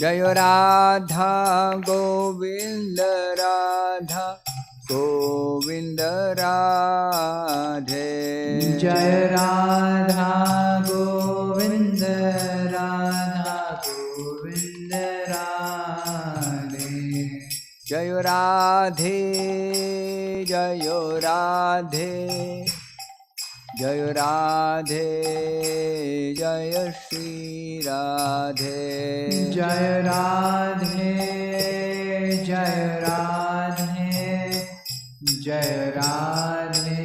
Jaya Radha Govinda Radha Govinda Radhe. Jaya Radha Govinda Radha Govinda Radhe. Jaya Radhe Jaya Radhe Jaya Radhe Jaya Shri Radhe. Jaya Radhe Jaya Radhe Jaya Radhe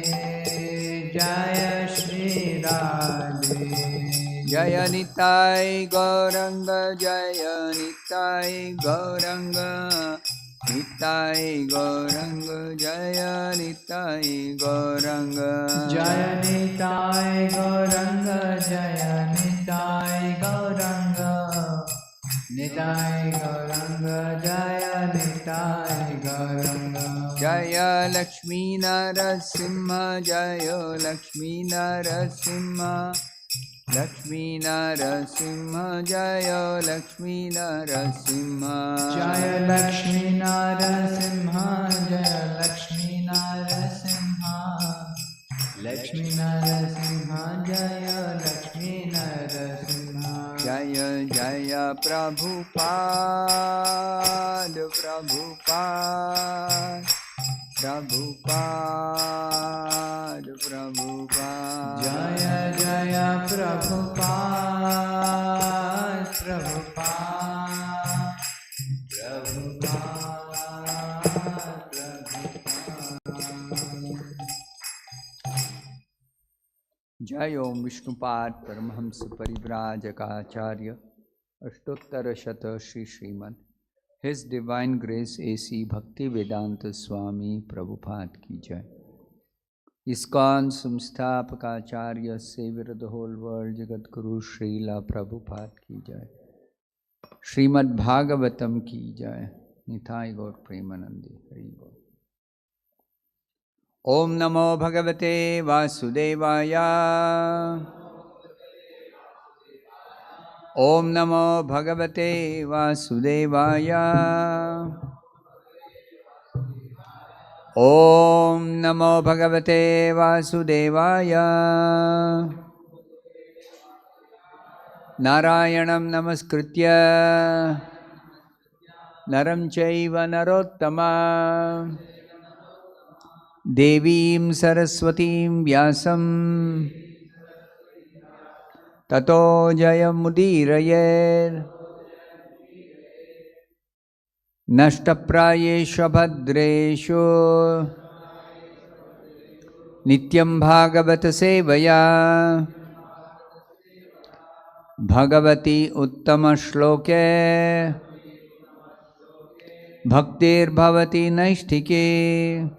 Jaya Shri Radhe. Jaya Nitai Gauranga Jaya Nitai Gauranga Nitai Gauranga Jaya Nitai Gauranga. Jaya Nitai Gauranga Jaya Nitai Gauranga Nitai Gauranga Jaya Nitai Gauranga. Jaya Lakshmi Narasimha Jaya Lakshmi Narasimha Lakshmi Narasimha Jaya Lakshmi Narasimha. Jaya Lakshmi Narasimha Jaya Lakshmi Narasimha Lakshmi Narasimha Jaya Lakshmi Narasimha. Jaya Jaya Prabhupada Prabhupada Prabhupada Prabhupada. Jaya Jaya Prabhupada Prabhupada Prabhupada. Jai Om Vishnupad Paramahamsa Parivrajaka Ashtottara Shata Shri Sriman His Divine Grace A.C. Bhaktivedanta Swamy Prabhupada Ki Jai. ISKCON Samstapakacharya, Savior of the whole world, Jagat Guru Srila Prabhupada Ki Jai. Srimad Bhagavatam Ki Jai. Nithai Gaur Premanandi. Hari Bol. Om Namo Bhagavate Vasudevaya. Om Namo Bhagavate Vasudevaya. Om Namo Bhagavate Vasudevaya. Narayanam Namaskritya Naram Chaiva Narottama Devim Saraswatim Vyasam Tato Jayamudirayer Nashtaprayeshu Bhadreshu Nityam Bhagavata Sevaya Bhagavati Uttama Shloke Bhaktir Bhavati Naishtike.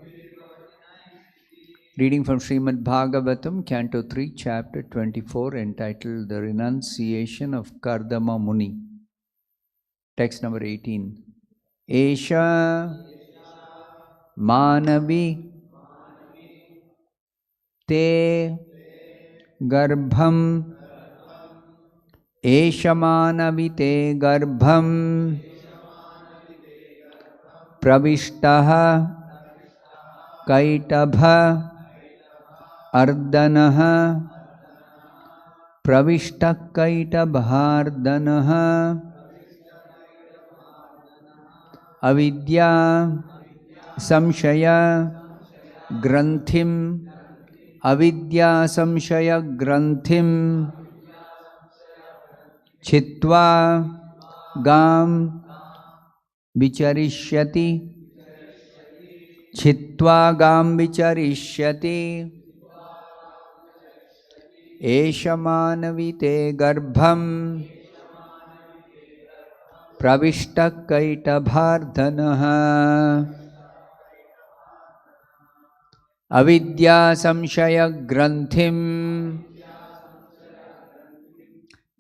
Reading from Srimad Bhagavatam, Canto 3, Chapter 24, entitled The Renunciation of Kardama Muni. Text number 18. Esha Manavi Te Garbham Esha Manavi Te Garbham Pravishtaha Kaiṭabha Ardanaha Pravishta Kaiṭabhardanaha avidya samsaya granthim avidya samsaya granthim chitva gam vicharishyati chitva gam vicharishyati esha manavite garbham pravishta kaiṭabhardanaha avidya samshaya granthim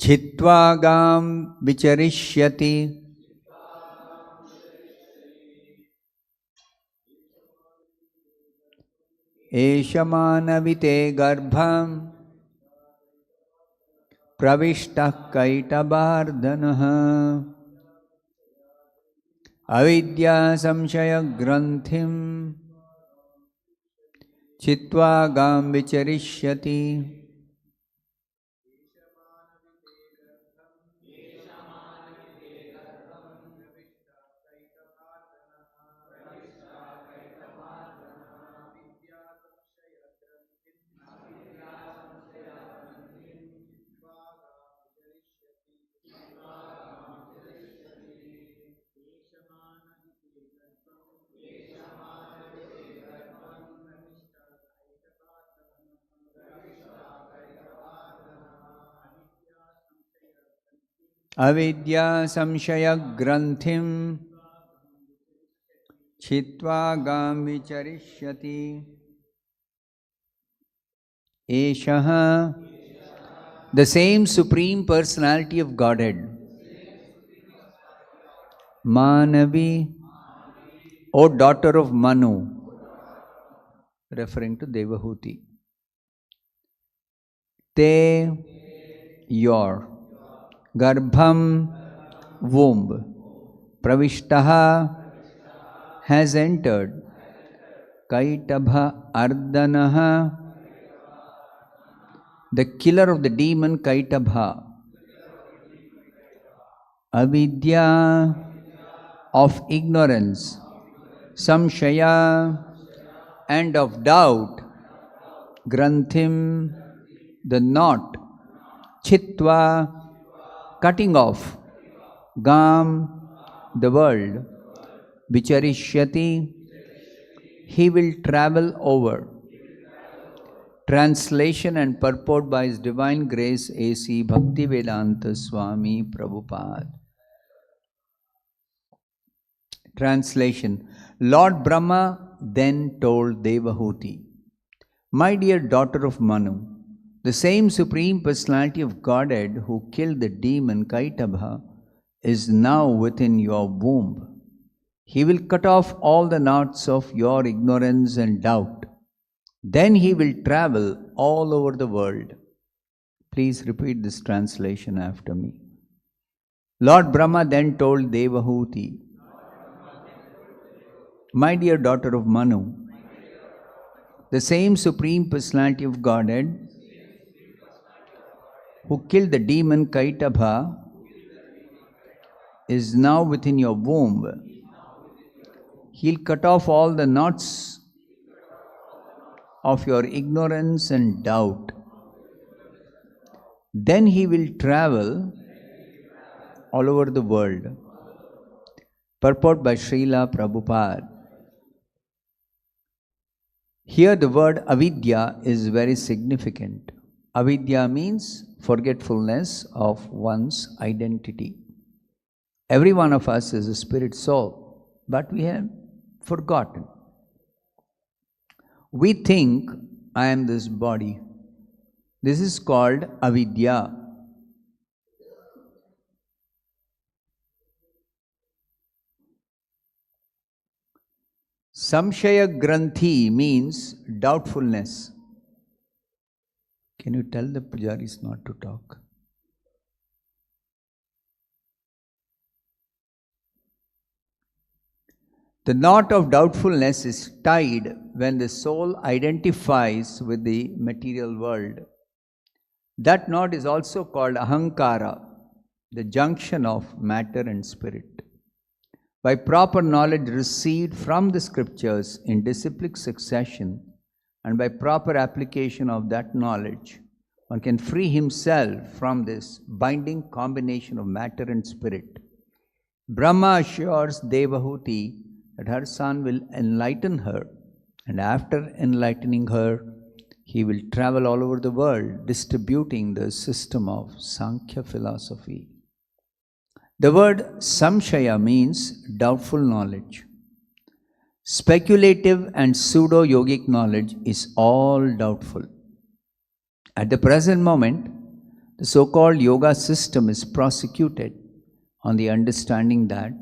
chitva gam vicharishyati. Esha manavite garbham pravishta kaiṭabhardanaha avidya samsaya granthim chitva gam vicharishyati avidya samshaya granthim chitva gam vicharishyati eshaha, the same Supreme Personality of Godhead, Manavi, O daughter of Manu, referring to Devahūti. Te, your, Garbham, womb, Pravishtaha, has entered, Kaiṭabha Ardanaha, the killer of the demon Kaiṭabha, avidya, of ignorance, samsaya, and of doubt, granthim, the knot, chitva, cutting off, gam, the world, vicharishyati, he will travel over. Translation and purport by His Divine Grace A.C. Bhaktivedanta Swamy Prabhupada. Translation. Lord Brahma then told Devahūti, my dear daughter of Manu, the same Supreme Personality of Godhead who killed the demon Kaiṭabha is now within your womb. He will cut off all the knots of your ignorance and doubt. Then he will travel all over the world. Please repeat this translation after me. Lord Brahma then told Devahūti, my dear daughter of Manu, the same Supreme Personality of Godhead who killed the demon Kaiṭabha is now within your womb. He'll cut off all the knots of your ignorance and doubt. Then he will travel all over the world. Purport by Srila Prabhupada. Here the word avidya is very significant. Avidya means forgetfulness of one's identity. Every one of us is a spirit soul, but we have forgotten. We think, I am this body. This is called avidya. Samshaya granthi means doubtfulness. Can you tell the pujaris not to talk? The knot of doubtfulness is tied when the soul identifies with the material world. That knot is also called Ahankara, the junction of matter and spirit. By proper knowledge received from the scriptures in disciplic succession and by proper application of that knowledge, one can free himself from this binding combination of matter and spirit. Brahma assures Devahūti that her son will enlighten her, and after enlightening her, he will travel all over the world distributing the system of Sankhya philosophy. The word samshaya means doubtful knowledge. Speculative and pseudo-yogic knowledge is all doubtful. At the present moment, the so-called yoga system is prosecuted on the understanding that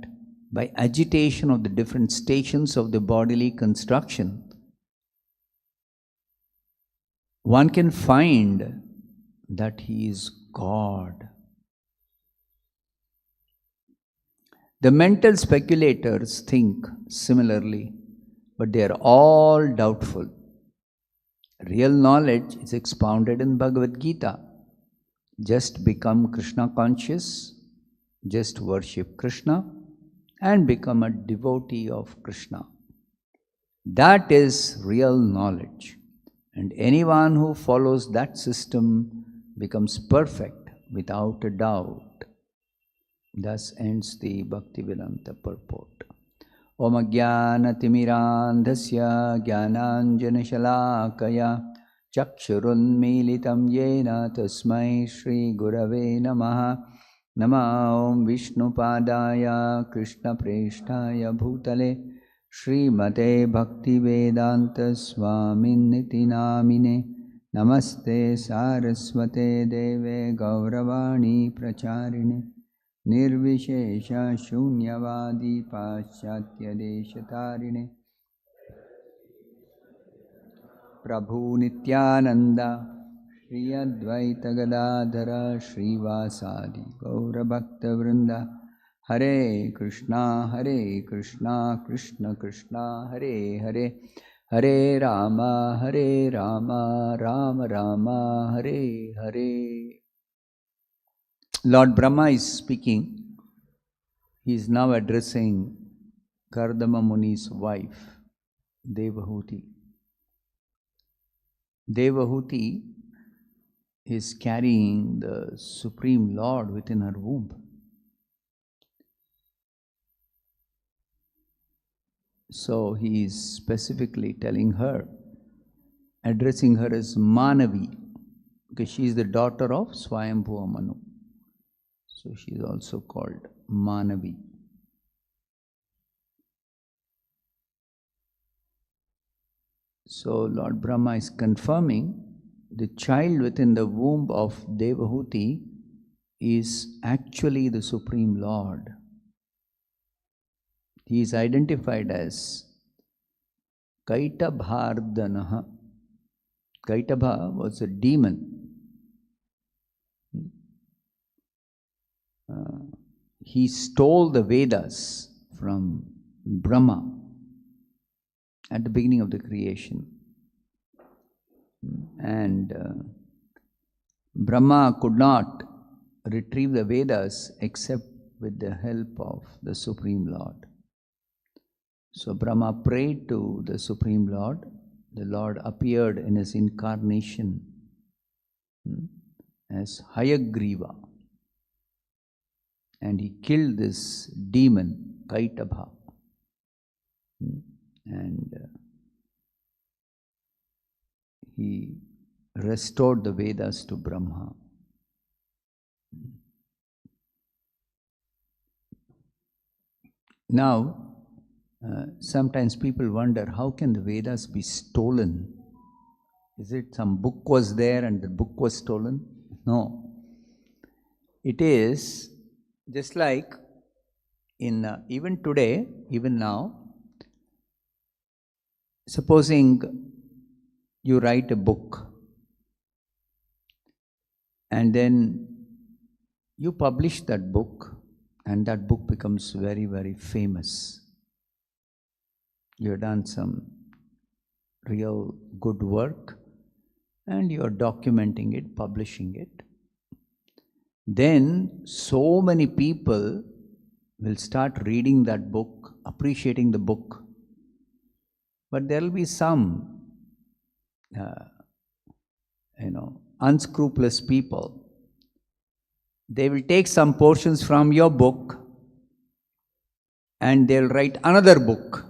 by agitation of the different stations of the bodily construction, one can find that he is God. The mental speculators think similarly, but they are all doubtful. Real knowledge is expounded in Bhagavad Gita. Just become Krishna conscious, just worship Krishna, and become a devotee of Krishna. That is real knowledge. And anyone who follows that system becomes perfect without a doubt. Thus ends the Bhaktivedanta purport. Om Ajnanatimmirandhasya Jnananjanashalakaya Chakshurunmilitam Yena Tasmai Shri Gurave Namaha. Nama Om Vishnupadaya Krishna Preshtaya Bhutale Srimate Bhaktivedanta Swaminiti Namine. Namaste Saraswate Deve Gauravani Pracharine Nirvishesha Shunyavadi Paschatya Deshatarine Prabhu Nityananda Shri Advaita Gadadhara Srivasadi Gaura Bhakta Vrinda Hare Krishna Krishna Krishna Hare Hare Hare Rama Rama Rama Hare Hare. Lord Brahma is speaking. He is now addressing Kaiṭabha Muni's wife, Devahūti. Devahūti is carrying the Supreme Lord within her womb. So he is specifically telling her, addressing her as Manavi, because she is the daughter of Swayambhu or Manu. So she is also called Manavi. So Lord Brahma is confirming the child within the womb of Devahūti is actually the Supreme Lord. He is identified as Kaiṭabha. Kaiṭabha was a demon. He stole the Vedas from Brahma at the beginning of the creation. And Brahma could not retrieve the Vedas except with the help of the Supreme Lord. So Brahma prayed to the Supreme Lord. The Lord appeared in his incarnation as Hayagriva. And he killed this demon, Kaiṭabha. And he restored the Vedas to Brahma. Now, sometimes people wonder, how can the Vedas be stolen? Is it some book was there and the book was stolen? No. It is just like in even today, even now, supposing you write a book and then you publish that book and that book becomes very, very famous. You have done some real good work and you are documenting it, publishing it. Then so many people will start reading that book, appreciating the book. But there will be some, unscrupulous people. They will take some portions from your book and they'll write another book.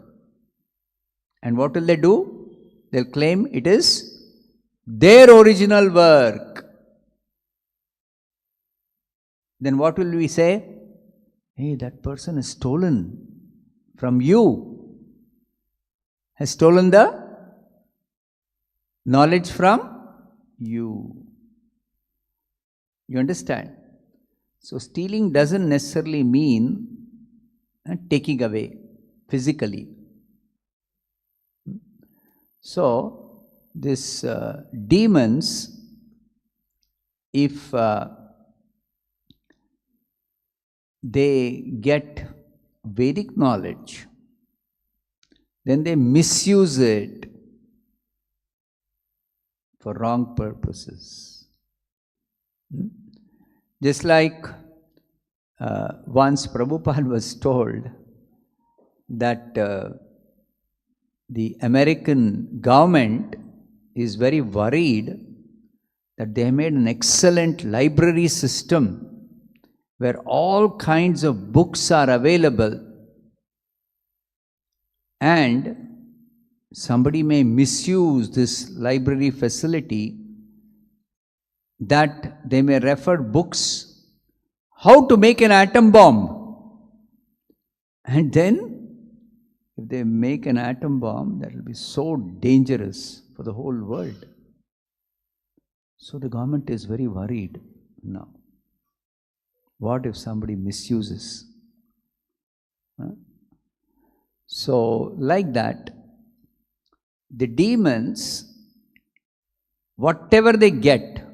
And what will they do? They'll claim it is their original work. Then what will we say? Hey, that person has stolen from you. Has stolen the knowledge from you. You understand? So stealing doesn't necessarily mean taking away physically. So these demons, if they get Vedic knowledge, then they misuse it for wrong purposes. Just like once Prabhupada was told that the American government is very worried that they made an excellent library system where all kinds of books are available, and somebody may misuse this library facility, that they may refer books how to make an atom bomb. And then if they make an atom bomb, that will be so dangerous for the whole world. So the government is very worried now. What if somebody misuses? So like that, the demons, whatever they get,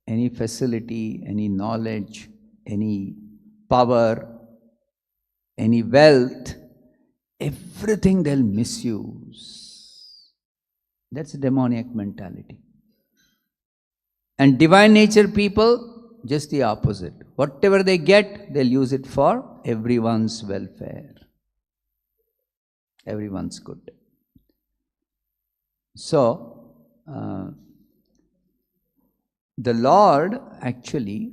any facility, any knowledge, any power, any wealth, everything they'll misuse. That's a demoniac mentality. And divine nature people, just the opposite. Whatever they get, they'll use it for everyone's welfare, everyone's good. So, the Lord actually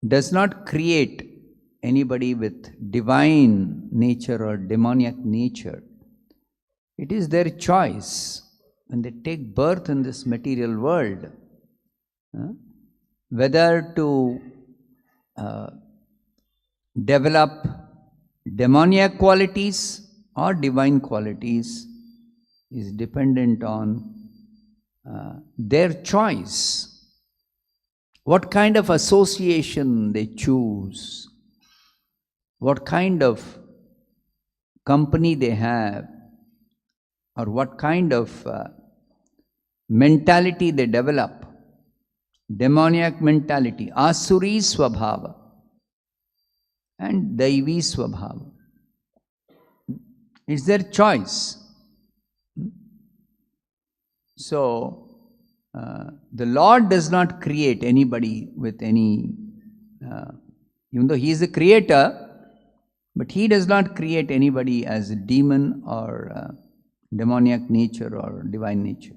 does not create anybody with divine nature or demoniac nature. It is their choice when they take birth in this material world, whether to develop demoniac qualities or divine qualities is dependent on their choice. What kind of association they choose, what kind of company they have, or what kind of mentality they develop. Demoniac mentality, Asuri Swabhava and Daivi Swabhava. It's their choice. So, the Lord does not create anybody with any, even though He is the creator, but He does not create anybody as a demon or demoniac nature or divine nature.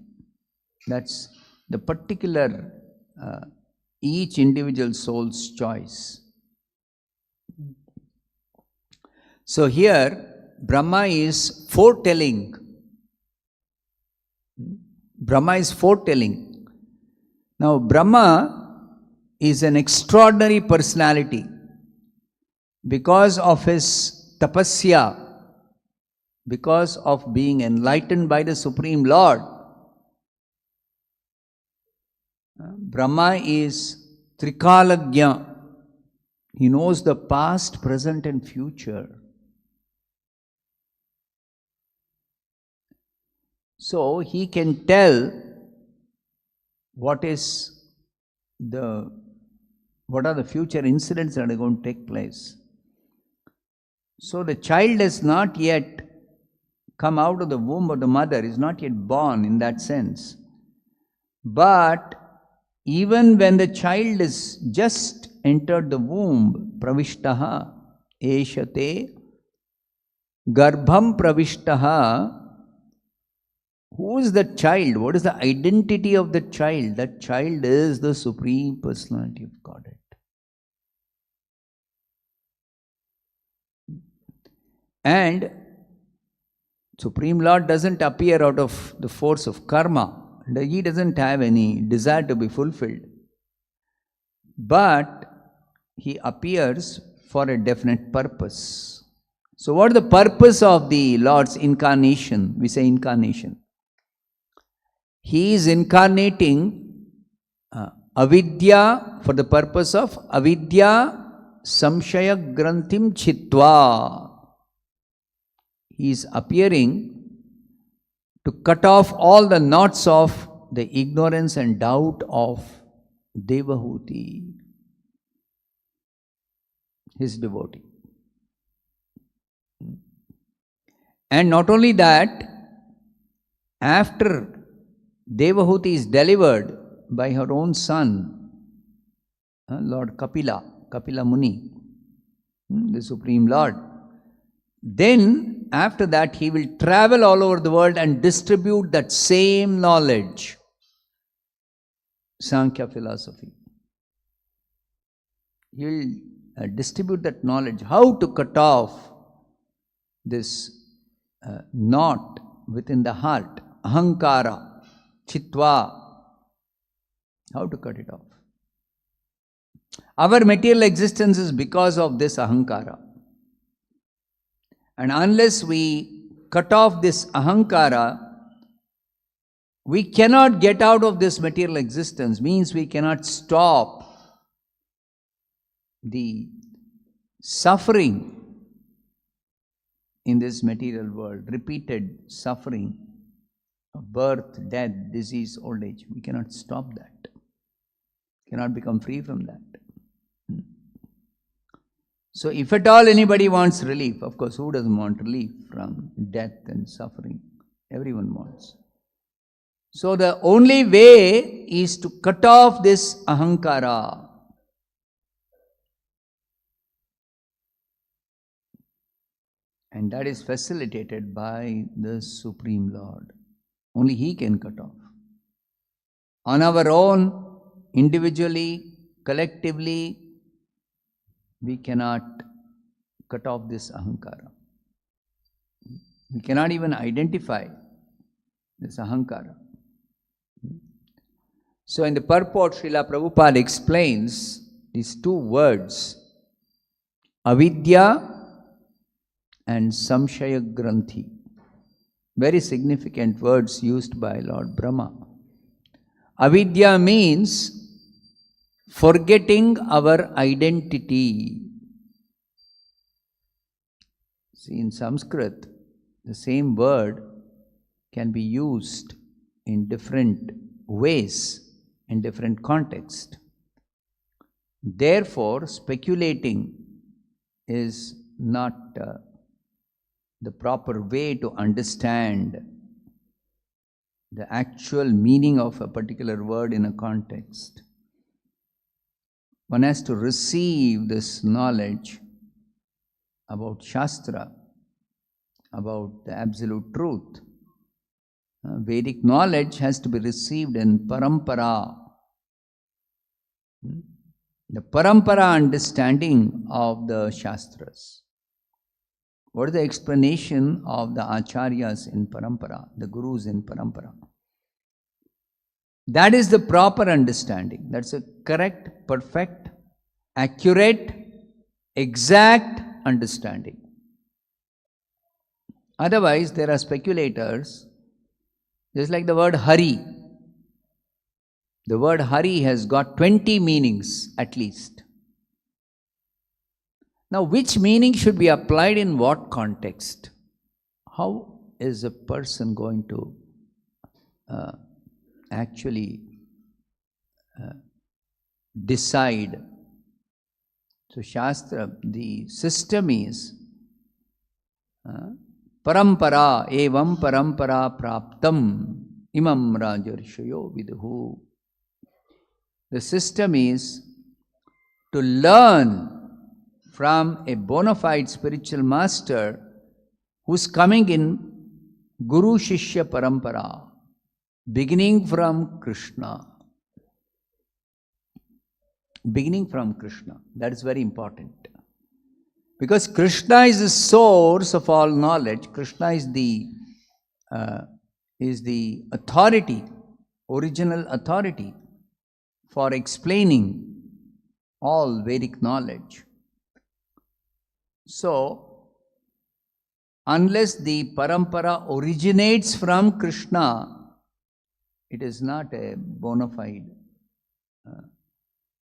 That's the particular each individual soul's choice. So here, Brahma is foretelling. Brahma is foretelling. Now, Brahma is an extraordinary personality because of his tapasya, because of being enlightened by the Supreme Lord. Brahma is Trikalagya. He knows the past, present and future. So he can tell what are the future incidents that are going to take place. So the child has not yet come out of the womb of the mother, is not yet born in that sense. But even when the child is just entered the womb, pravishtaha, eshate, garbham pravishtaha, who is the child? What is the identity of the child? That child is the Supreme Personality of Godhead. And Supreme Lord doesn't appear out of the force of karma. He doesn't have any desire to be fulfilled. But He appears for a definite purpose. So what is the purpose of the Lord's incarnation? We say incarnation. He is incarnating avidya for the purpose of avidya samsaya granthim chitva. He is appearing to cut off all the knots of the ignorance and doubt of Devahūti, his devotee. And not only that, after Devahūti is delivered by her own son, Lord Kapila Muni, the Supreme Lord, then after that he will travel all over the world and distribute that same knowledge, Sankhya philosophy. He will distribute that knowledge, how to cut off this knot within the heart, Ahankara, Chitva, how to cut it off. Our material existence is because of this Ahankara. And unless we cut off this Ahankara, we cannot get out of this material existence, means we cannot stop the suffering in this material world, repeated suffering of birth, death, disease, old age. We cannot stop that. Cannot become free from that. So if at all anybody wants relief, of course, who doesn't want relief from death and suffering? Everyone wants. So the only way is to cut off this Ahankara. And that is facilitated by the Supreme Lord. Only He can cut off. On our own, individually, collectively, we cannot cut off this Ahankara. We cannot even identify this Ahankara. So in the purport, Srila Prabhupada explains these two words, avidya and samsaya granthi. Very significant words used by Lord Brahma. Avidya means forgetting our identity. See, in Sanskrit, the same word can be used in different ways, in different contexts. Therefore, speculating is not the proper way to understand the actual meaning of a particular word in a context. One has to receive this knowledge about Shastra, about the absolute truth. Vedic knowledge has to be received in parampara. The parampara understanding of the Shastras. What is the explanation of the acharyas in parampara, the gurus in parampara? That is the proper understanding. That's a correct, perfect, accurate, exact understanding. Otherwise, there are speculators, just like the word Hari. The word Hari has got 20 meanings at least. Now, which meaning should be applied in what context? How is a person going to actually decide? So, Shastra, the system is parampara evam parampara praptam imam rajarshayo viduhu. The system is to learn from a bona fide spiritual master who's coming in Guru Shishya Parampara, beginning from Krishna. Beginning from Krishna. That is very important. Because Krishna is the source of all knowledge. Krishna is the authority, original authority for explaining all Vedic knowledge. So, unless the parampara originates from Krishna, it is not a bona fide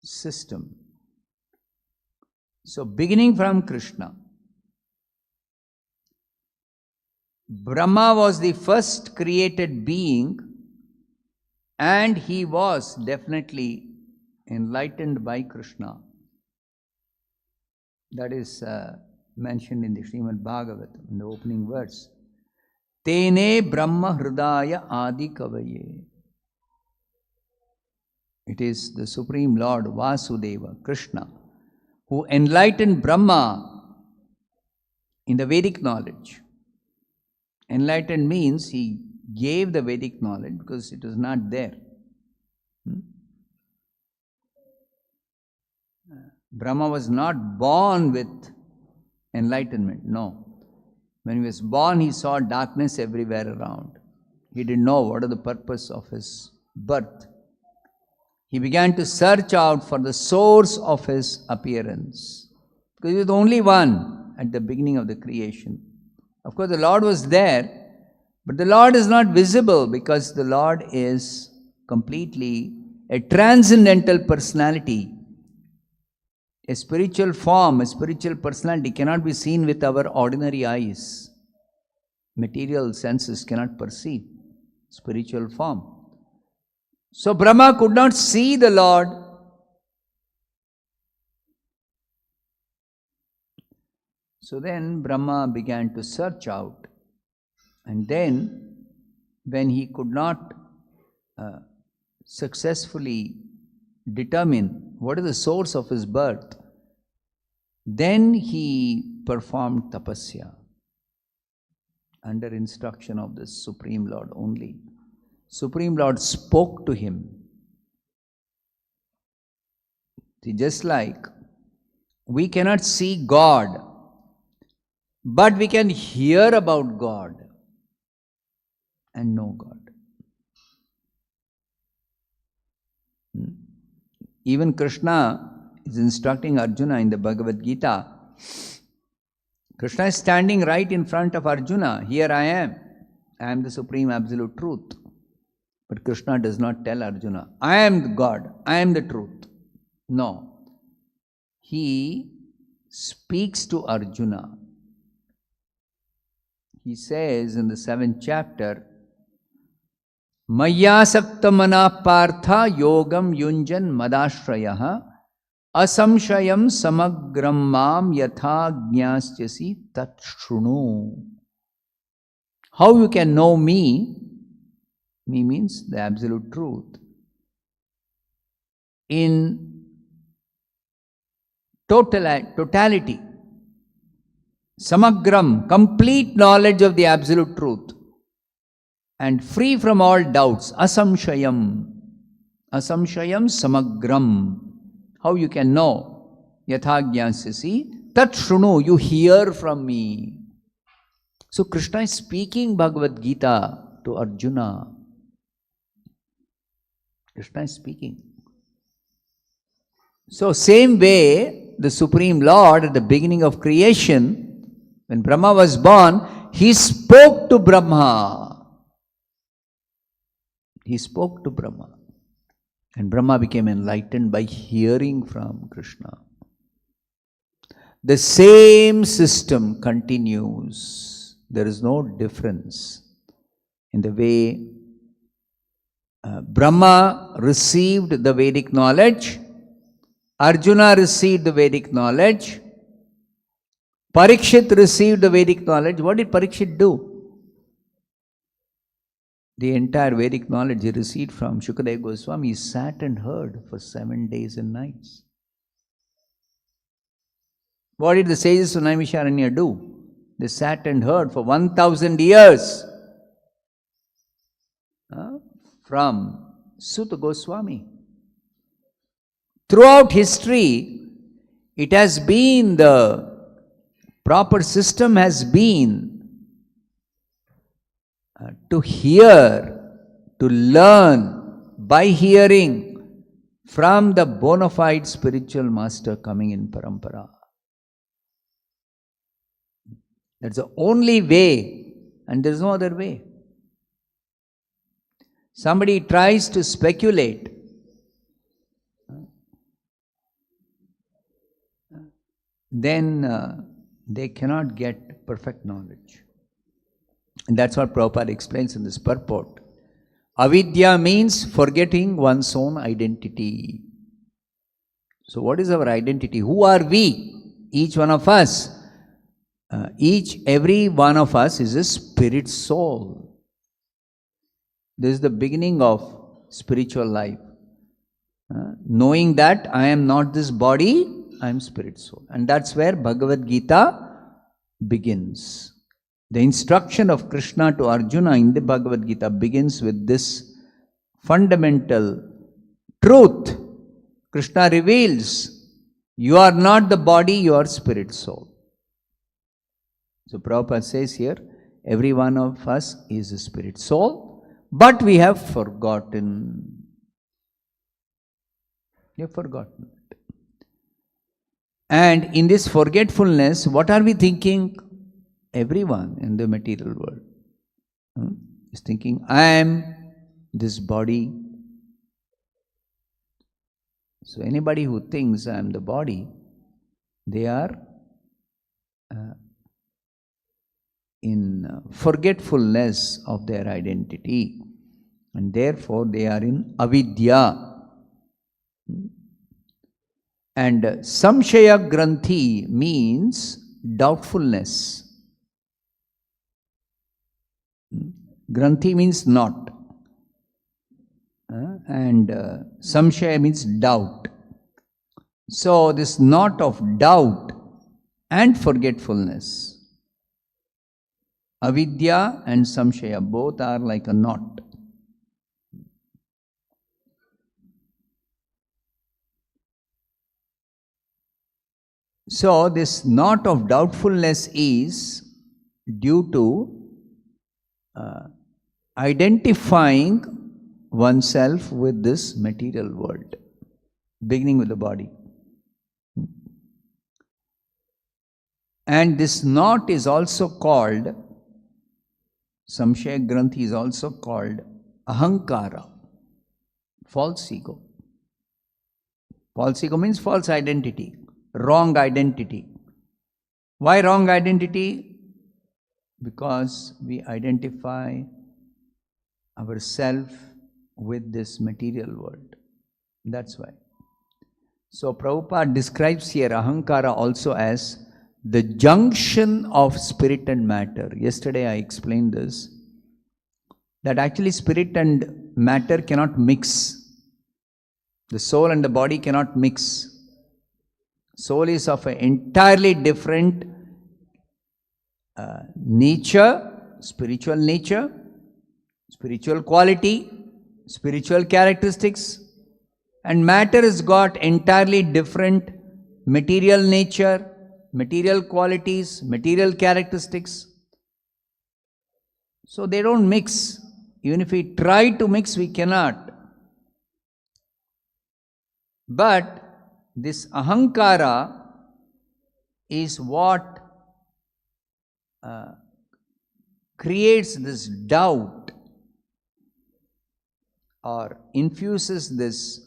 system. So, beginning from Krishna, Brahma was the first created being, and he was definitely enlightened by Krishna. That is mentioned in the Srimad Bhagavatam, in the opening verse. Tene Brahma Hridaya Adi Kavaye. It is the Supreme Lord Vasudeva, Krishna, who enlightened Brahma in the Vedic knowledge. Enlightened means he gave the Vedic knowledge because it was not there. Brahma was not born with enlightenment, no. When he was born, he saw darkness everywhere around. He didn't know what is the purpose of his birth. He began to search out for the source of his appearance, because he was the only one at the beginning of the creation. Of course, the Lord was there, but the Lord is not visible because the Lord is completely a transcendental personality. A spiritual form, a spiritual personality cannot be seen with our ordinary eyes. Material senses cannot perceive spiritual form. So Brahma could not see the Lord. So then Brahma began to search out. And then when he could not successfully determine what is the source of his birth, then he performed tapasya under instruction of the Supreme Lord only. Supreme Lord spoke to him. See, just like we cannot see God, but we can hear about God and know God. Even Krishna is instructing Arjuna in the Bhagavad Gita. Krishna is standing right in front of Arjuna. Here I am the Supreme Absolute Truth. But Krishna does not tell Arjuna, I am the God, I am the truth. No. He speaks to Arjuna. He says in the 7th chapter, Mayyasakta mana partha yogam yunjan madashrayaha asamshayam samagram mam yatha jnasyasi tat shrunu. How you can know me? Me means the absolute truth. In totality, samagram, complete knowledge of the absolute truth, and free from all doubts, asamshayam, samagram. How you can know? Yatha jnasyasi tat shrunu, you hear from me. So Krishna is speaking Bhagavad Gita to Arjuna. Krishna is speaking. So same way, the Supreme Lord at the beginning of creation, when Brahma was born, he spoke to Brahma. He spoke to Brahma. And Brahma became enlightened by hearing from Krishna. The same system continues. There is no difference in the way Brahma received the Vedic knowledge, Arjuna received the Vedic knowledge, Parikshit received the Vedic knowledge. What did Parikshit do? The entire Vedic knowledge he received from Shukadeva Goswami. He sat and heard for 7 days and nights. What did the sages of Naimisharanya do? They sat and heard for 1000 years from Suta Goswami. Throughout history, it has been the proper system has been to hear, to learn by hearing from the bona fide spiritual master coming in parampara. That's the only way, and there's no other way. Somebody tries to speculate, then they cannot get perfect knowledge. And that's what Prabhupada explains in this purport. Avidya means forgetting one's own identity. So what is our identity? Who are we? Each one of us. every one of us is a spirit soul. This is the beginning of spiritual life. Knowing that I am not this body, I am spirit soul. And that's where Bhagavad Gita begins. The instruction of Krishna to Arjuna in the Bhagavad Gita begins with this fundamental truth. Krishna reveals, you are not the body, you are spirit soul. So Prabhupada says here, every one of us is a spirit soul, but we have forgotten. We have forgotten. And in this forgetfulness, what are we thinking? Everyone in the material world is thinking, I am this body. So anybody who thinks I am the body, they are in forgetfulness of their identity, and therefore they are in avidya. And samsaya granthi means doubtfulness. Granthi means knot. And samshaya means doubt. So this knot of doubt and forgetfulness, avidya and samshaya, both are like a knot. So this knot of doubtfulness is due to identifying oneself with this material world, beginning with the body. And this knot is also called, samshaya granthi is also called ahankara, false ego. False ego means false identity, wrong identity. Why wrong identity? Because we identify ourselves with this material world. That's why. So Prabhupada describes here Ahankara also as the junction of spirit and matter. Yesterday I explained this, that actually spirit and matter cannot mix. The soul and the body cannot mix. Soul is of an entirely different nature, spiritual quality, spiritual characteristics, and matter has got entirely different material nature, material qualities, material characteristics. So they don't mix. Even if we try to mix, we cannot. But this ahankara is what creates this doubt or infuses this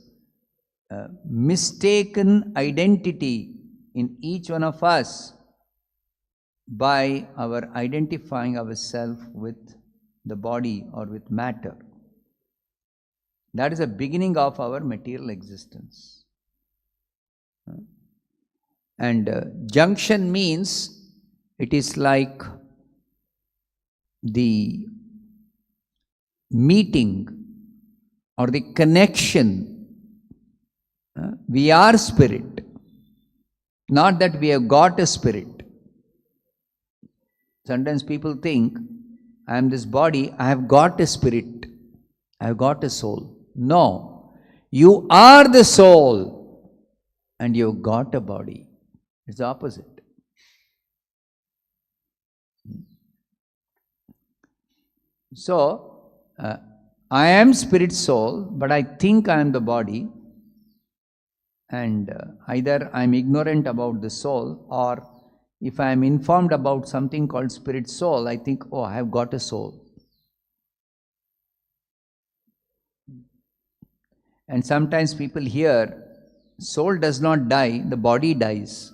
mistaken identity in each one of us by our identifying ourselves with the body or with matter. That is the beginning of our material existence. And junction means it is like the meeting or the connection. We are spirit, not that we have got a spirit. Sometimes people think, I am this body, I have got a spirit, I have got a soul. No, you are the soul and you have got a body. It's the opposite. So, I am spirit soul, but I think I am the body, and either I am ignorant about the soul, or if I am informed about something called spirit soul, I think, oh, I have got a soul. And sometimes people hear, soul does not die, the body dies.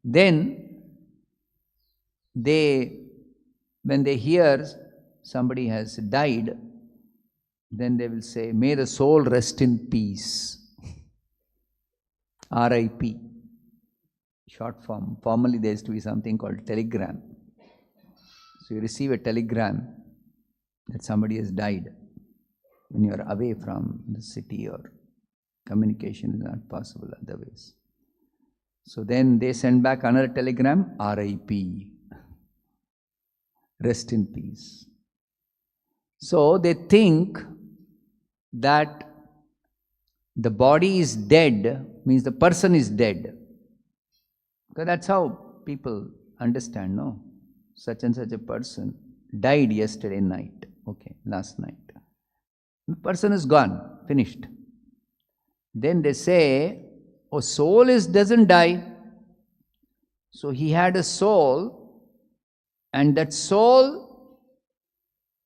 Then when they hear somebody has died, then they will say, may the soul rest in peace. R.I.P. short form. Formerly there used to be something called telegram. So you receive a telegram that somebody has died when you are away from the city or communication is not possible otherwise. So then they send back another telegram, RIP, rest in peace. So they think that the body is dead, means the person is dead. Because that's how people understand, no? Such and such a person died yesterday night. Okay, last night. The person is gone, finished. Then they say, oh, soul doesn't die. So he had a soul, and that soul,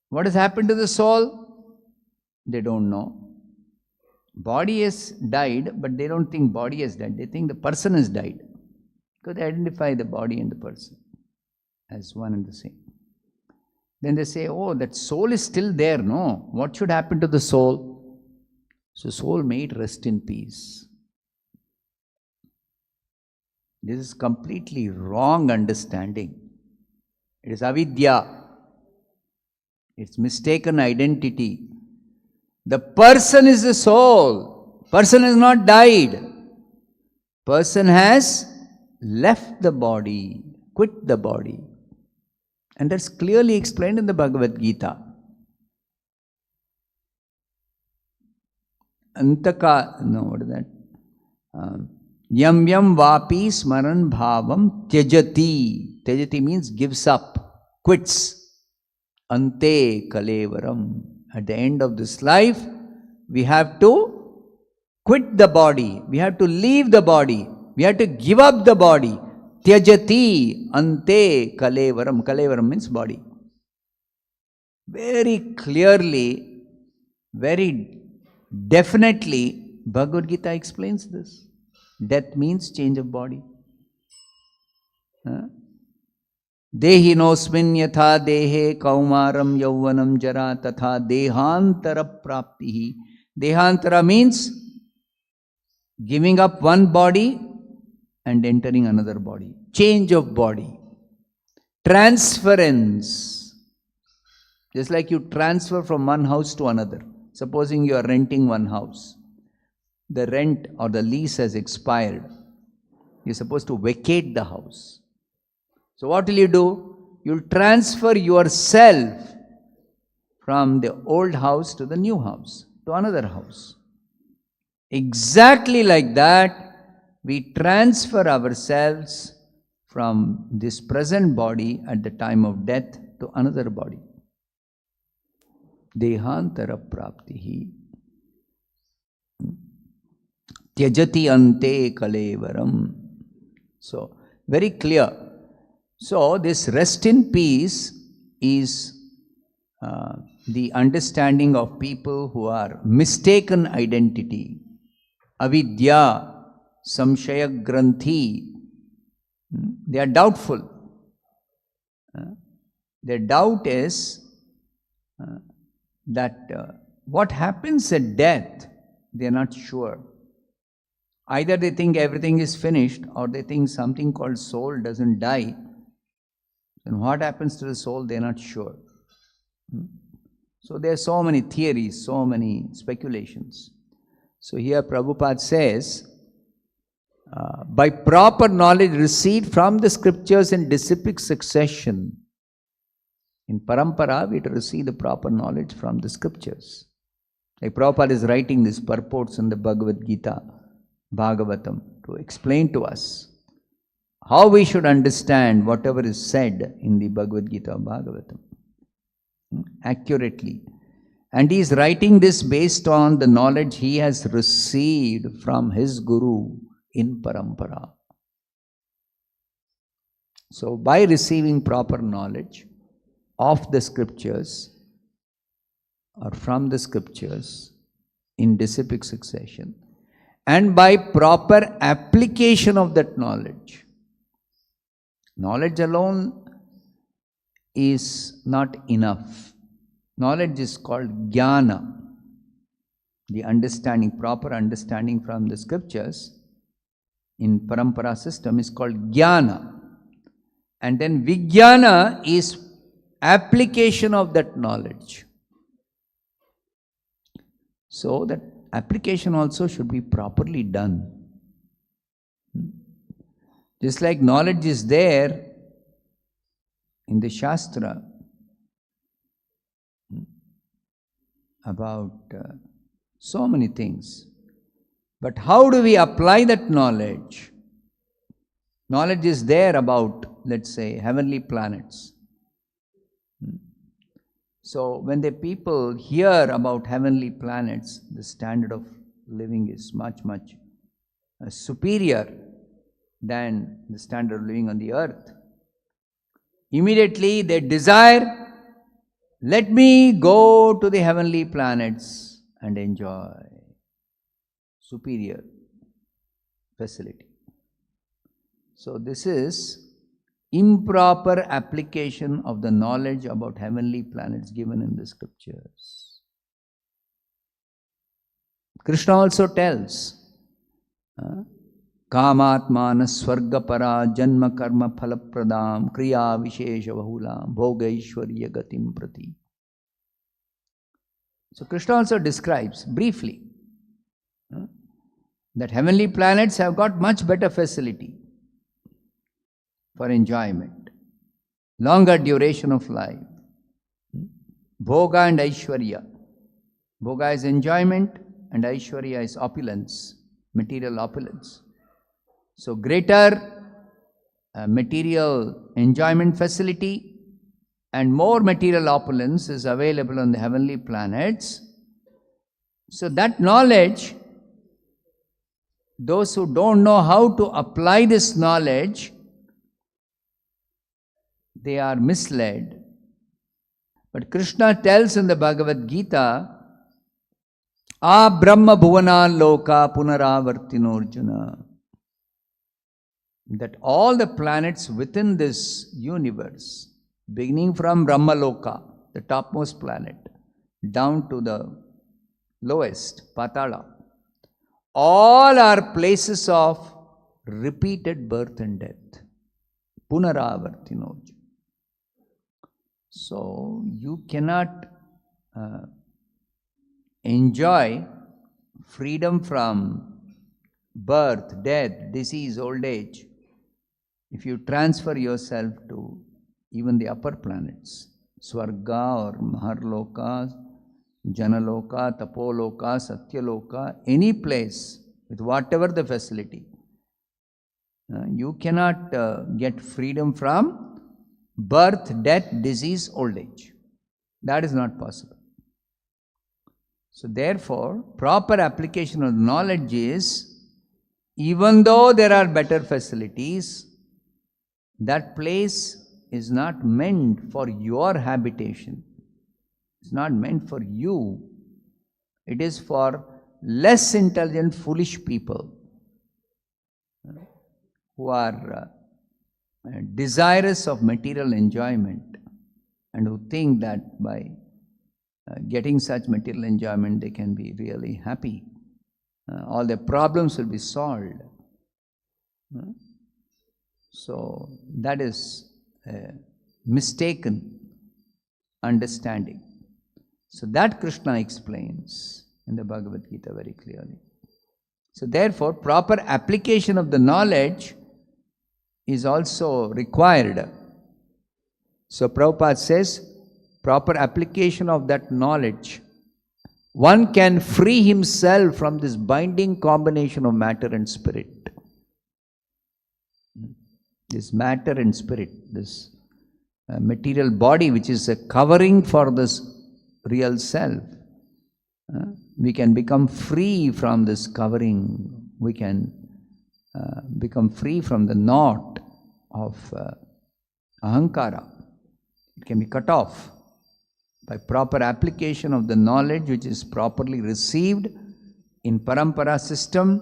what has happened to the soul? They don't know. Body has died, but they don't think body has died. They think the person has died. Because they identify the body and the person as one and the same. Then they say, oh, that soul is still there, no? What should happen to the soul? So soul may it rest in peace. This is completely wrong understanding. It is avidya. It's mistaken identity. The person is the soul. Person has not died. Person has left the body, quit the body. And that's clearly explained in the Bhagavad Gita. What is that? Yam yam vapi smaran bhavam tyajati. Tyajati means gives up, quits. Ante kalevaram. At the end of this life, we have to quit the body. We have to leave the body. We have to give up the body. Tyajati ante kalevaram. Kalevaram means body. Very clearly, very definitely, Bhagavad Gita explains this. Death means change of body. Dehinosmin yatha dehe kaumaram yauvanam jara tatha dehantara praptihi. Dehantara means giving up one body and entering another body. Change of body. Transference. Just like you transfer from one house to another. Supposing you are renting one house. The rent or the lease has expired. You're supposed to vacate the house. So what will you do? You'll transfer yourself from the old house to the new house, to another house. Exactly like that, we transfer ourselves from this present body at the time of death to another body. Dehantara praptihi. Tyajati ante kalevaram. So, very clear. So, this rest in peace is the understanding of people who are mistaken identity. Avidya, samsaya granthi. They are doubtful. Their doubt is that what happens at death, they are not sure. Either they think everything is finished, or they think something called soul doesn't die. Then what happens to the soul, they are not sure. So there are so many theories, so many speculations. So here Prabhupada says, by proper knowledge received from the scriptures in disciplic succession, in parampara, we have to receive the proper knowledge from the scriptures. Like Prabhupada is writing these purports in the Bhagavad Gita, Bhagavatam, to explain to us how we should understand whatever is said in the Bhagavad Gita or Bhagavatam accurately. And he is writing this based on the knowledge he has received from his Guru in parampara. So by receiving proper knowledge of the scriptures or from the scriptures in disciplic succession, and by proper application of that knowledge. Knowledge alone is not enough. Knowledge is called jnana. The understanding, proper understanding from the scriptures in parampara system is called jnana. And then vijnana is application of that knowledge. So that application also should be properly done. Just like knowledge is there in the Shastra about so many things. But how do we apply that knowledge? Knowledge is there about, let's say, heavenly planets. So when the people hear about heavenly planets, the standard of living is much, much superior than the standard of living on the earth. Immediately they desire, let me go to the heavenly planets and enjoy superior facility. So this is improper application of the knowledge about heavenly planets given in the scriptures. Krishna also tells, Kamatmana swargapara janma karma phalapradam kriya vishesha vahulam bhogaishwarya gatim prati. So Krishna also describes briefly that heavenly planets have got much better facility for enjoyment, longer duration of life. Bhoga and Aishwarya. Bhoga is enjoyment and Aishwarya is opulence, material opulence. So greater material enjoyment facility and more material opulence is available on the heavenly planets. So that knowledge, those who don't know how to apply this knowledge, they are misled. But Krishna tells in the Bhagavad Gita, Brahma bhuvana loka punaravartinorjuna, that all the planets within this universe, beginning from Brahma loka, the topmost planet, down to the lowest, Patala, all are places of repeated birth and death. Punaravartinorjuna. So you cannot enjoy freedom from birth, death, disease, old age if you transfer yourself to even the upper planets, Swarga or Maharloka, Janaloka, Tapoloka, Satyaloka, any place with whatever the facility. You cannot get freedom from birth, death, disease, old age. That is not possible. So therefore, proper application of knowledge is, even though there are better facilities, that place is not meant for your habitation. It's not meant for you. It is for less intelligent, foolish people who are desirous of material enjoyment and who think that by getting such material enjoyment they can be really happy. All their problems will be solved. So that is a mistaken understanding. So that Krishna explains in the Bhagavad Gita very clearly. So therefore, proper application of the knowledge is also required. So Prabhupada says, proper application of that knowledge, one can free himself from this binding combination of matter and spirit. This matter and spirit, this material body which is a covering for this real self. We can become free from this covering. We can become free from the knot of Ahankara. It can be cut off by proper application of the knowledge which is properly received in parampara system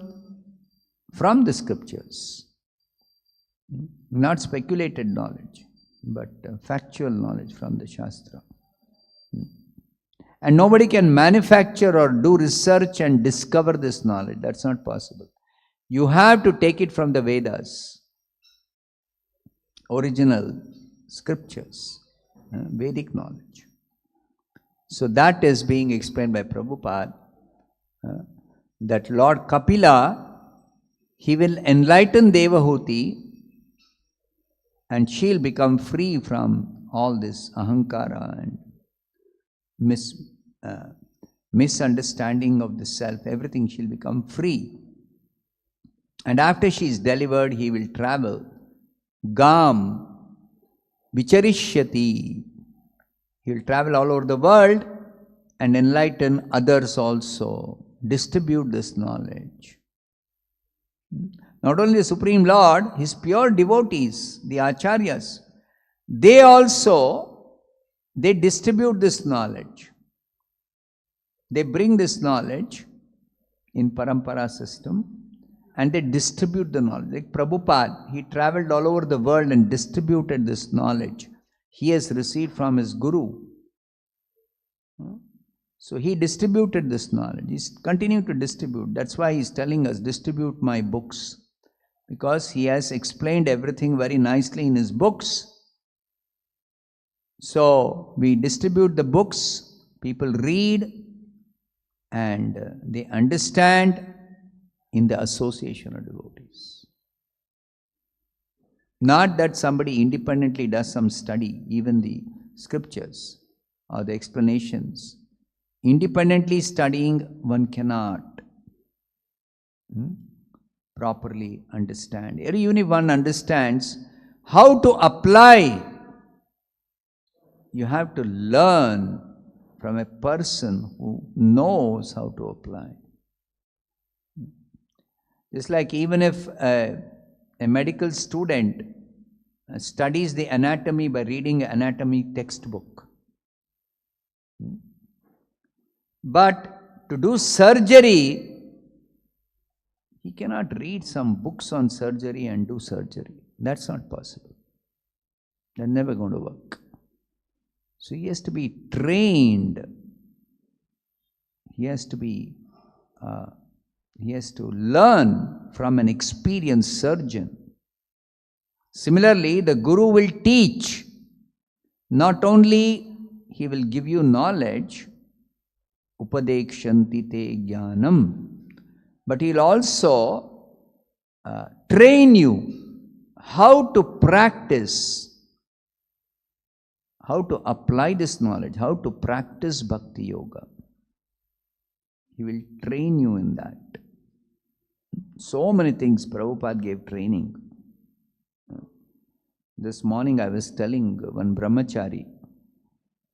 from the scriptures. Not speculated knowledge, but factual knowledge from the Shastra. And nobody can manufacture or do research and discover this knowledge. That's not possible. You have to take it from the Vedas, original scriptures, Vedic knowledge. So that is being explained by Prabhupada, that Lord Kapila, he will enlighten Devahūti and she'll become free from all this Ahankara and misunderstanding of the self. Everything, she'll become free. And after she is delivered, he will travel. Gam vicharishyati. He will travel all over the world and enlighten others also. Distribute this knowledge. Not only the Supreme Lord, his pure devotees, the acharyas, they distribute this knowledge. They bring this knowledge in parampara system and they distribute the knowledge. Like Prabhupada, he traveled all over the world and distributed this knowledge. He has received from his guru. So he distributed this knowledge. He's continued to distribute. That's why he's telling us, distribute my books. Because he has explained everything very nicely in his books. So we distribute the books, people read, and they understand in the association of devotees. Not that somebody independently does some study, even the scriptures or the explanations. Independently studying, one cannot properly understand. Even if one understands how to apply, you have to learn from a person who knows how to apply. Just like even if a medical student studies the anatomy by reading an anatomy textbook. But to do surgery, he cannot read some books on surgery and do surgery. That's not possible. That's never going to work. So he has to be trained. He has to learn from an experienced surgeon. Similarly, the Guru will teach. Not only he will give you knowledge, upadekshanti te jnanam, but he will also train you how to practice, how to apply this knowledge, how to practice bhakti yoga. He will train you in that. So many things Prabhupada gave training. This morning I was telling one brahmachari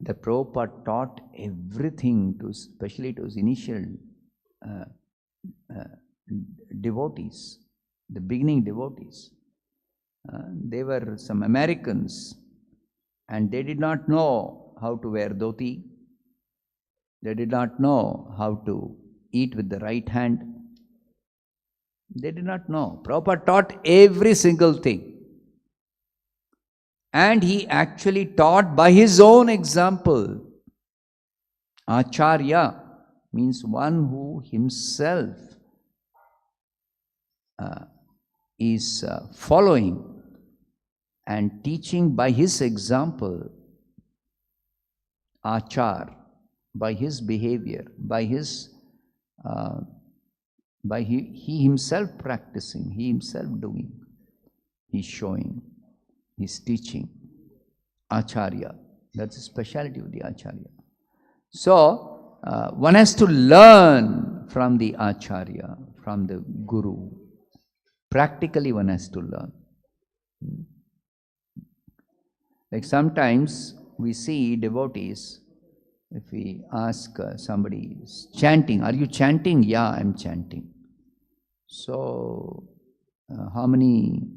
that Prabhupada taught everything to, especially to his initial devotees, the beginning devotees. They were some Americans and they did not know how to wear dhoti. They did not know how to eat with the right hand. They did not know. Prabhupada taught every single thing. And he actually taught by his own example. Acharya means one who himself is following and teaching by his example. Achar, by his behavior, by his he himself practicing, he himself doing, he's showing, he's teaching. Acharya, that's the speciality of the Acharya. So one has to learn from the Acharya, from the Guru. Practically one has to learn. Like sometimes we see devotees, if we ask somebody, chanting, are you chanting? Yeah, I'm chanting. So, how many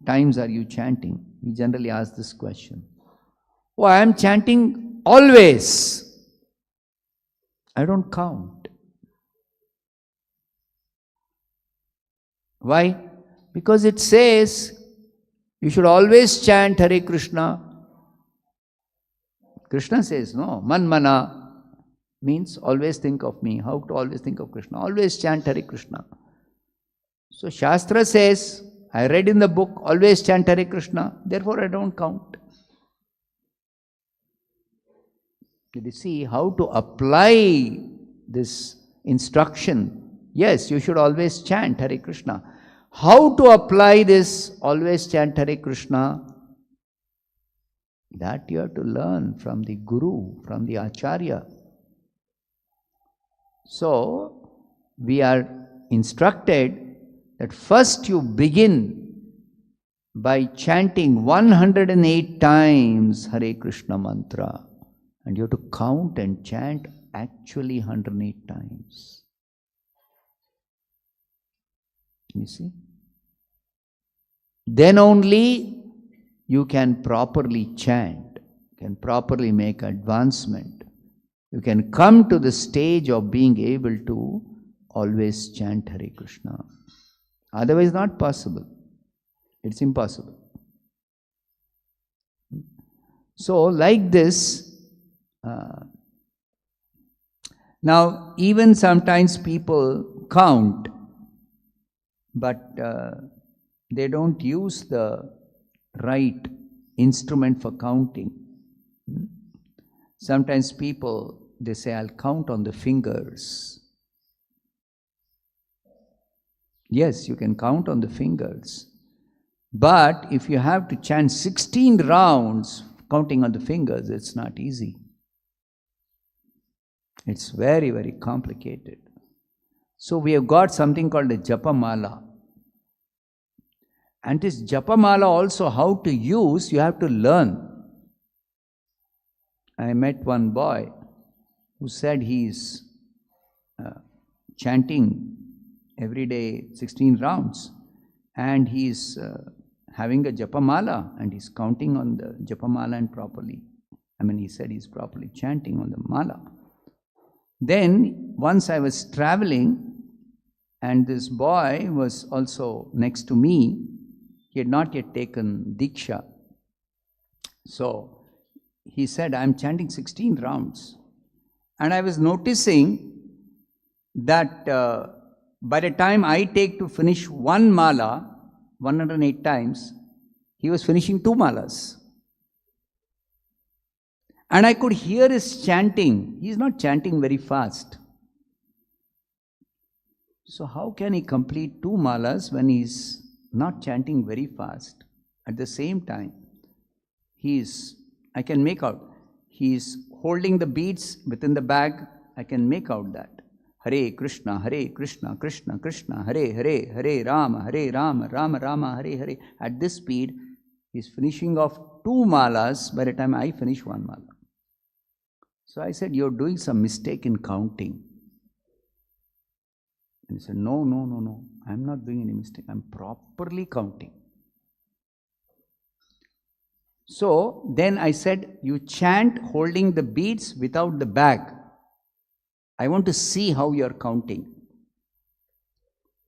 times are you chanting? We generally ask this question. Oh, I am chanting always. I don't count. Why? Because it says you should always chant Hare Krishna. Krishna says, no, manmana means always think of me. How to always think of Krishna? Always chant Hare Krishna. So Shastra says, I read in the book, always chant Hare Krishna, therefore I don't count. Did you see how to apply this instruction? Yes, you should always chant Hare Krishna. How to apply this, always chant Hare Krishna? That you have to learn from the Guru, from the Acharya. So, we are instructed that first you begin by chanting 108 times Hare Krishna mantra. And you have to count and chant actually 108 times. You see? Then only you can properly chant, can properly make advancement. You can come to the stage of being able to always chant Hare Krishna. Otherwise not possible. It's impossible. So like this, now even sometimes people count, but they don't use the right instrument for counting. Sometimes people, they say, I'll count on the fingers. Yes, you can count on the fingers. But if you have to chant 16 rounds counting on the fingers, it's not easy. It's very, very complicated. So we have got something called a Japamala. And this Japamala also, how to use, you have to learn. I met one boy who said he's chanting every day 16 rounds. And he's having a Japamala and he's counting on the Japamala and properly. He said he's properly chanting on the mala. Then once I was traveling and this boy was also next to me. He had not yet taken Diksha. So he said, I'm chanting 16 rounds. And I was noticing that by the time I take to finish one mala, 108 times, he was finishing 2 malas. And I could hear his chanting. He is not chanting very fast. So how can he complete 2 malas when he is not chanting very fast? At the same time, I can make out, he is holding the beads within the bag. I can make out that. Hare Krishna, Krishna Krishna, Hare Hare, Hare Rama, Rama Rama, Hare Hare. At this speed, he is finishing off 2 malas by the time I finish 1 mala. So I said, you're doing some mistake in counting. And he said, no, I'm not doing any mistake. I'm properly counting. So then I said, you chant holding the beads without the bag. I want to see how you're counting.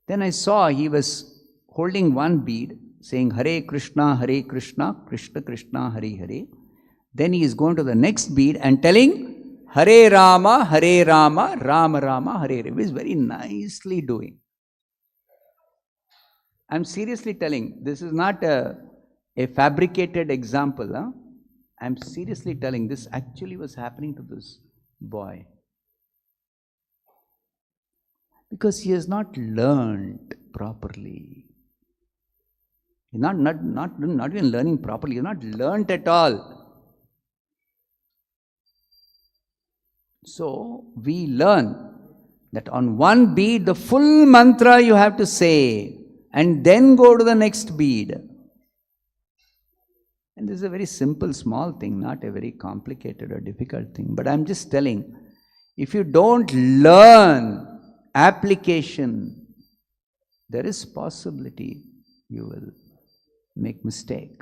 Then I saw he was holding one bead, saying Hare Krishna, Krishna Krishna, Hare Hare. Then he is going to the next bead and telling Hare Rama, Rama Rama, Hare Hare. He is very nicely doing. I'm seriously telling, this is not a fabricated example. Huh? I'm seriously telling, this actually was happening to this boy. Because he has not learned properly. He's not even learning properly. He's not learned at all. So we learn that on one bead, the full mantra you have to say, and then go to the next bead. And this is a very simple, small thing, not a very complicated or difficult thing. But I'm just telling, if you don't learn application, there is possibility you will make mistake.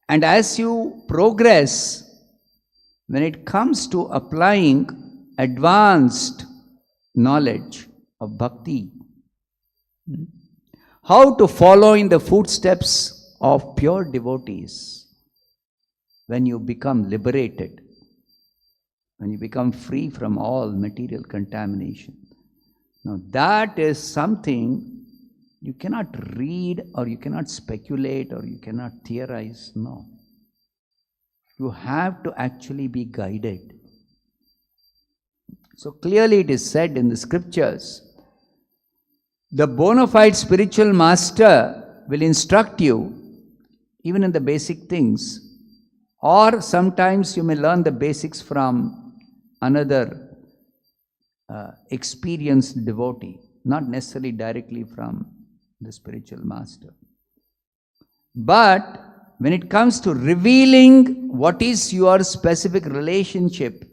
And as you progress, when it comes to applying advanced knowledge of bhakti, how to follow in the footsteps of pure devotees, when you become liberated, when you become free from all material contamination, Now that is something you cannot read or you cannot speculate or you cannot theorize. No. You have to actually be guided. So clearly it is said in the scriptures, the bona fide spiritual master will instruct you even in the basic things, or sometimes you may learn the basics from another experienced devotee, not necessarily directly from the spiritual master. But when it comes to revealing what is your specific relationship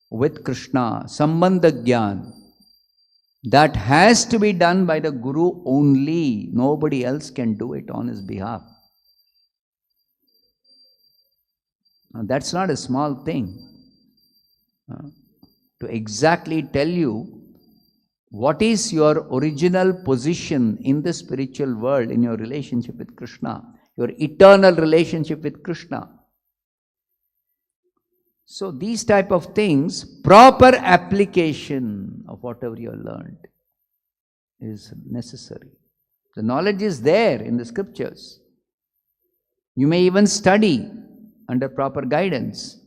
with Krishna, Sambandha Gyan, that has to be done by the Guru only. Nobody else can do it on his behalf. Now, that's not a small thing. To exactly tell you what is your original position in the spiritual world, in your relationship with Krishna, your eternal relationship with Krishna. So these type of things, proper application of whatever you have learned is necessary. The knowledge is there in the scriptures. You may even study under proper guidance.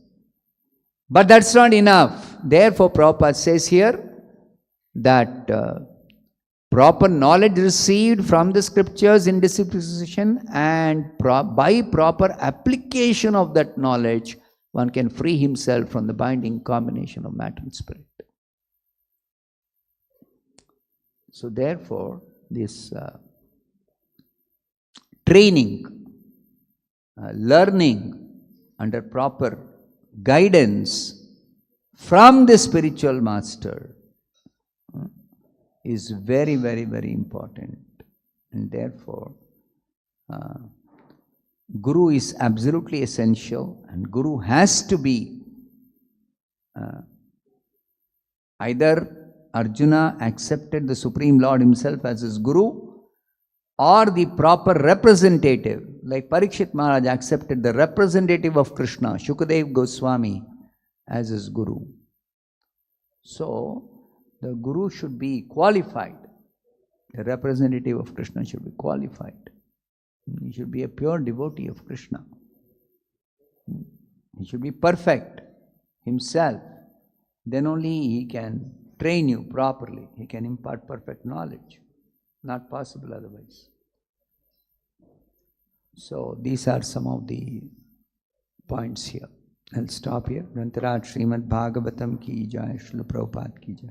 But that's not enough. Therefore, Prabhupada says here that proper knowledge received from the scriptures in disposition and by proper application of that knowledge, one can free himself from the binding combination of matter and spirit. So therefore, this training, learning under proper guidance from the spiritual master is very, very, very important. And therefore, Guru is absolutely essential, and Guru has to be either Arjuna accepted the Supreme Lord himself as his Guru, or the proper representative, like Parikshit Maharaj accepted the representative of Krishna, Shukadev Goswami, as his Guru. So, the Guru should be qualified. The representative of Krishna should be qualified. He should be a pure devotee of Krishna. He should be perfect himself. Then only he can train you properly. He can impart perfect knowledge. Not possible otherwise. So these are some of the points here. I'll stop here. Grantaraj Srimad Bhagavatam ki jai, Srila Prabhupada ki jai.